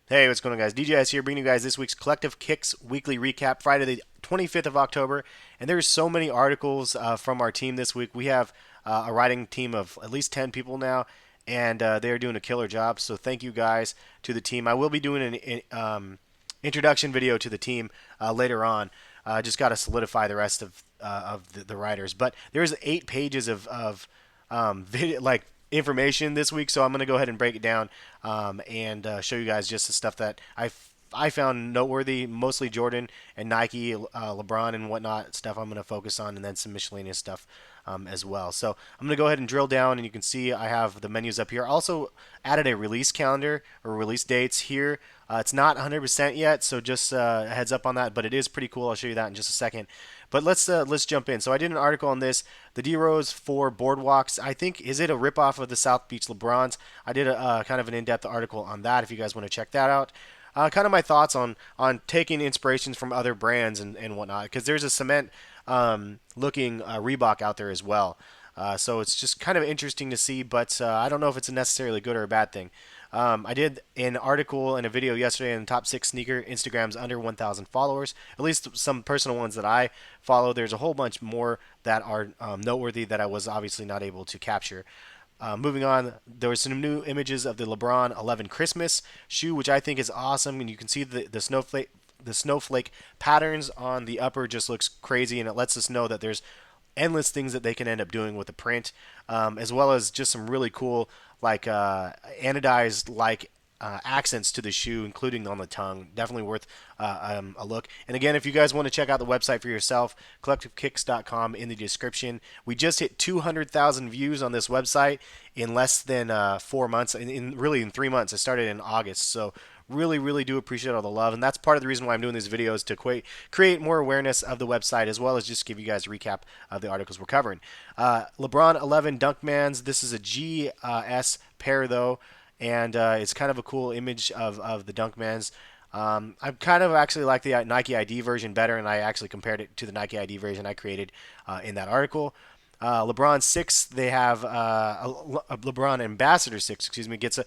Hey, what's going on, guys? DJS here, bringing you guys this week's Collective Kicks weekly recap, Friday the 25th of October. And there's so many articles from our team this week. We have a writing team of at least 10 people now, and they're doing a killer job. So thank you guys to the team. I will be doing an introduction video to the team later on. Just got to solidify the rest of the writers. But there's 8 pages of video, like information this week, so I'm going to go ahead and break it down and show you guys just the stuff that I found noteworthy, mostly Jordan and Nike, LeBron and whatnot stuff I'm going to focus on, and then some miscellaneous stuff as well. So I'm going to go ahead and drill down, and you can see I have the menus up here. I also added a release calendar or release dates here. It's not 100% yet, so just a heads up on that, but it is pretty cool. I'll show you that in just a second. But let's jump in. So I did an article on this, the D.ROSE for Boardwalks. I think, is it a ripoff of the South Beach LeBrons? I did a kind of an in-depth article on that if you guys want to check that out. Kind of my thoughts on taking inspirations from other brands and whatnot, because there's a cement looking Reebok out there as well. So it's just kind of interesting to see, but I don't know if it's a necessarily good or a bad thing. I did an article and a video yesterday on top 6 sneaker Instagrams under 1,000 followers, at least some personal ones that I follow. There's a whole bunch more that are noteworthy that I was obviously not able to capture. Moving on, there were some new images of the LeBron 11 Christmas shoe, which I think is awesome, and you can see the snowflake patterns on the upper just looks crazy, and it lets us know that there's endless things that they can end up doing with the print, as well as just some really cool like anodized like accents to the shoe, including on the tongue. Definitely worth a look. And again, if you guys want to check out the website for yourself, CollectiveKicks.com in the description. We just hit 200,000 views on this website in less than 4 months. Really in 3 months. I started in August, so really do appreciate all the love, and that's part of the reason why I'm doing these videos, to create more awareness of the website, as well as just give you guys a recap of the articles we're covering. LeBron 11 Dunkmans. This is a GS pair though, and it's kind of a cool image of the Dunkmans. I kind of actually like the Nike ID version better, and I actually compared it to the Nike ID version I created in that article. LeBron 6, they have a LeBron Ambassador 6, excuse me, gets a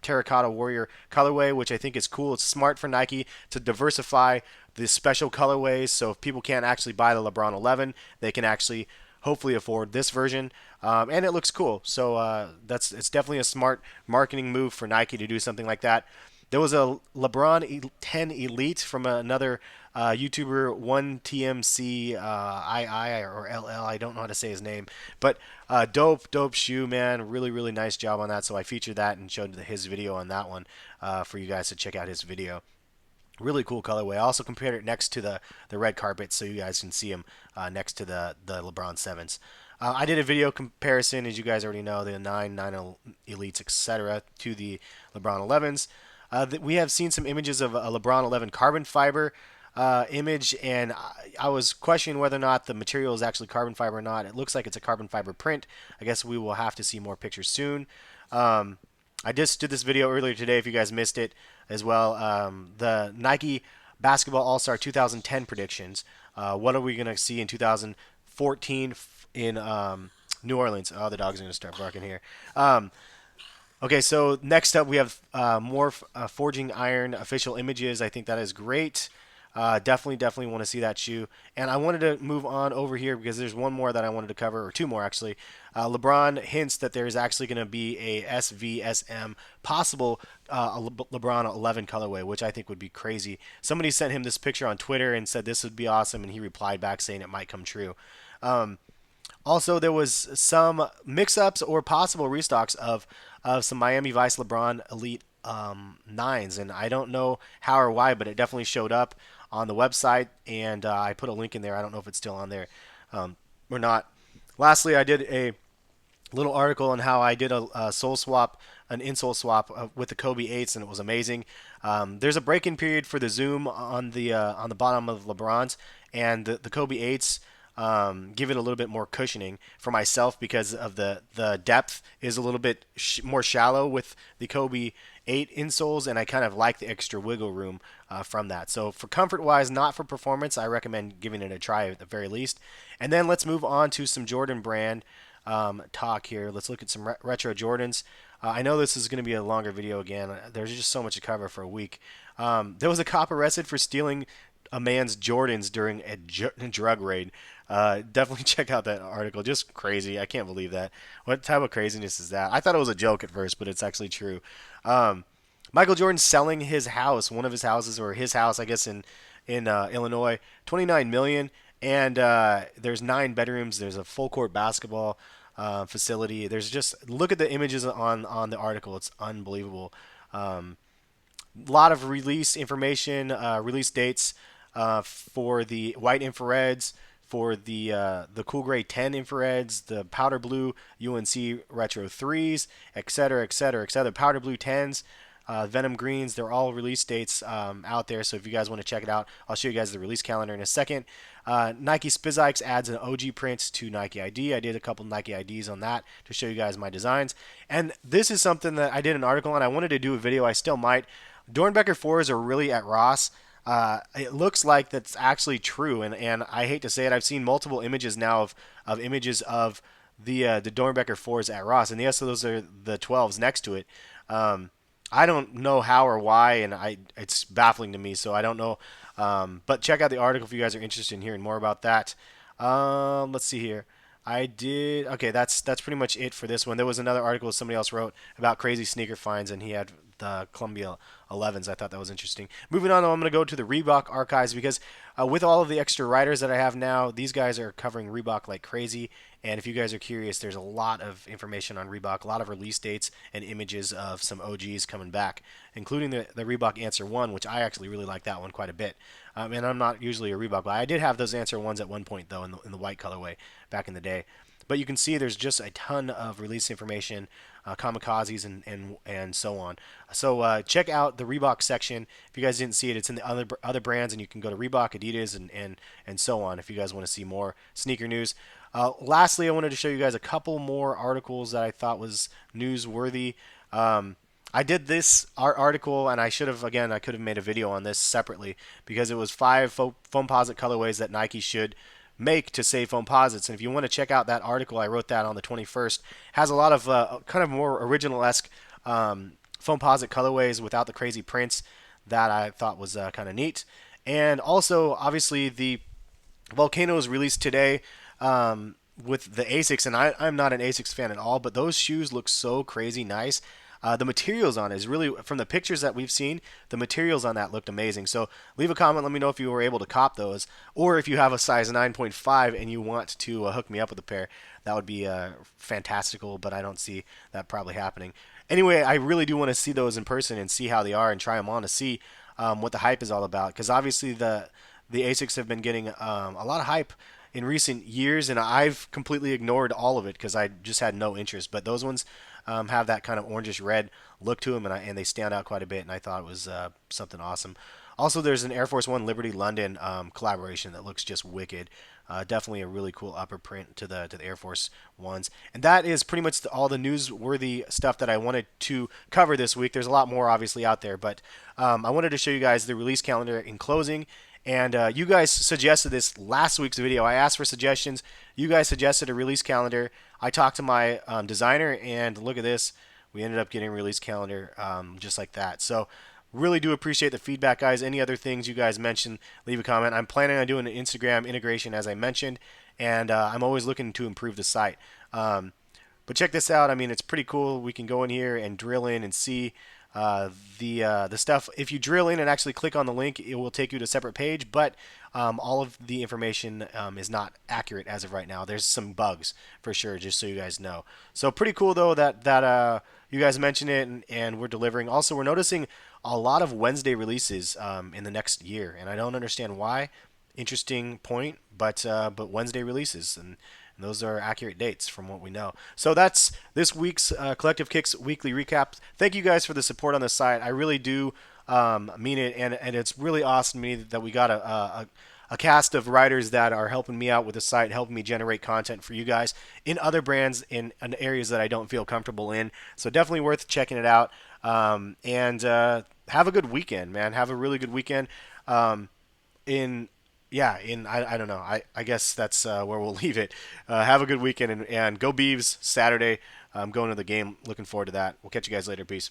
Terracotta Warrior colorway, which I think is cool. It's smart for Nike to diversify the special colorways, so if people can't actually buy the LeBron 11, they can actually hopefully afford this version, and it looks cool. So it's definitely a smart marketing move for Nike to do something like that. There was a LeBron 10 Elite from another YouTuber, 1TMC II or LL. I don't know how to say his name, but dope shoe, man. Really nice job on that. So I featured that and showed his video on that one for you guys to check out his video. Really cool colorway. I also compared it next to the red carpet so you guys can see him next to the LeBron 7s. I did a video comparison, as you guys already know, the 9 Elites, etc., to the LeBron 11s. We have seen some images of a LeBron 11 carbon fiber image, and I was questioning whether or not the material is actually carbon fiber or not. It looks like it's a carbon fiber print. I guess we will have to see more pictures soon. I just did this video earlier today, if you guys missed it as well. The Nike Basketball All-Star 2010 predictions. What are we going to see in 2014 in New Orleans? Oh, the dogs are going to start barking here. Okay, so next up we have more Forging Iron official images. I think that is great. Definitely want to see that shoe. And I wanted to move on over here because there's one more that I wanted to cover, or two more actually. LeBron hints that there's actually going to be a SVSM possible LeBron 11 colorway, which I think would be crazy. Somebody sent him this picture on Twitter and said this would be awesome, and he replied back saying it might come true. Also, there was some mix-ups or possible restocks of some Miami Vice LeBron Elite 9s, and I don't know how or why, but it definitely showed up on the website, and I put a link in there. I don't know if it's still on there or not. Lastly, I did a little article on how I did a sole swap, an insole swap with the Kobe 8s, and it was amazing. There's a break-in period for the zoom on the bottom of LeBron's, and the Kobe 8s give it a little bit more cushioning for myself because of the depth is a little bit more shallow with the Kobe 8 insoles, and I kind of like the extra wiggle room from that. So for comfort wise, not for performance, I recommend giving it a try at the very least. And then let's move on to some Jordan brand. talk here. Let's look at some retro Jordans. I know this is going to be a longer video again. There's just so much to cover for a week. There was a cop arrested for stealing a man's Jordans during a drug raid. Definitely check out that article. Just crazy. I can't believe that. What type of craziness is that? I thought it was a joke at first, but it's actually true. Michael Jordan selling his house, one of his houses, or his house, I guess, in Illinois, 29 million, and there's 9 bedrooms. There's a full court basketball facility. There's just look at the images on the article. It's unbelievable. A lot of release information, release dates for the white infrareds, for the cool gray 10 infrareds, the powder blue UNC retro 3s, etc., etc., etc. Powder blue 10s, Venom greens, they're all release dates out there. So if you guys want to check it out, I'll show you guys the release calendar in a second. Nike Spizikes adds an OG print to Nike ID. I did a couple Nike IDs on that to show you guys my designs. And this is something that I did an article on. I wanted to do a video. I still might. Dornbecker 4s are really at Ross. It looks like that's actually true, and I hate to say it. I've seen multiple images now of images of the Dornbecker 4s at Ross, and yes, those are the 12s next to it. I don't know how or why, and it's baffling to me, so I don't know. But check out the article if you guys are interested in hearing more about that. Let's see here. I did okay. That's pretty much it for this one. There was another article somebody else wrote about crazy sneaker finds, and he had the Columbia 11s. I thought that was interesting. Moving on, though, I'm going to go to the Reebok archives because with all of the extra writers that I have now, these guys are covering Reebok like crazy. And if you guys are curious, there's a lot of information on Reebok, a lot of release dates and images of some OGs coming back, including the Reebok Answer 1, which I actually really like that one quite a bit. And I'm not usually a Reebok guy. I did have those Answer 1s at one point, though, in the white colorway back in the day. But you can see there's just a ton of release information, kamikazes, and so on. So check out the Reebok section. If you guys didn't see it, it's in the other brands, and you can go to Reebok, Adidas, and so on if you guys want to see more sneaker news. Lastly, I wanted to show you guys a couple more articles that I thought was newsworthy. I did this article, and I could have made a video on this separately because it was 5 foamposite colorways that Nike should make to save foamposites. And if you want to check out that article, I wrote that on the 21st. Has a lot of kind of more original-esque foamposite colorways without the crazy prints that I thought was kind of neat. And also, obviously, the Volcanoes released today with the Asics, and I'm not an Asics fan at all, but those shoes look so crazy nice. The materials on it is really, from the pictures that we've seen, the materials on that looked amazing. So leave a comment, let me know if you were able to cop those, or if you have a size 9.5 and you want to hook me up with a pair. That would be fantastical, but I don't see that probably happening. Anyway, I really do want to see those in person and see how they are and try them on to see what the hype is all about, because obviously the Asics have been getting a lot of hype in recent years, and I've completely ignored all of it because I just had no interest. But those ones have that kind of orangish red look to them, and they stand out quite a bit, and I thought it was something awesome. Also, there's an Air Force One Liberty London collaboration that looks just wicked. Definitely a really cool upper print to the Air Force Ones. And that is pretty much all the newsworthy stuff that I wanted to cover this week. There's a lot more, obviously, out there, but I wanted to show you guys the release calendar in closing. And you guys suggested this last week's video. I asked for suggestions. You guys suggested a release calendar. I talked to my designer, and look at this. We ended up getting a release calendar just like that. So really do appreciate the feedback, guys. Any other things you guys mentioned, leave a comment. I'm planning on doing an Instagram integration, as I mentioned, and I'm always looking to improve the site. But check this out. I mean, it's pretty cool. We can go in here and drill in and see the stuff. If you drill in and actually click on the link, it will take you to a separate page, but all of the information is not accurate as of right now. There's some bugs for sure, just so you guys know. So pretty cool though that you guys mentioned it, and we're delivering. Also, we're noticing a lot of Wednesday releases in the next year, and I don't understand why. Interesting point, but Wednesday releases, and those are accurate dates from what we know. So that's this week's Collective Kicks weekly recap. Thank you guys for the support on the site. I really do mean it, and it's really awesome to me that we got a cast of writers that are helping me out with the site, helping me generate content for you guys in other brands in areas that I don't feel comfortable in. So definitely worth checking it out. And have a good weekend, man. Have a really good weekend. In Yeah, and I don't know. I guess that's where we'll leave it. Have a good weekend and go Beavs Saturday. I'm going to the game. Looking forward to that. We'll catch you guys later. Peace.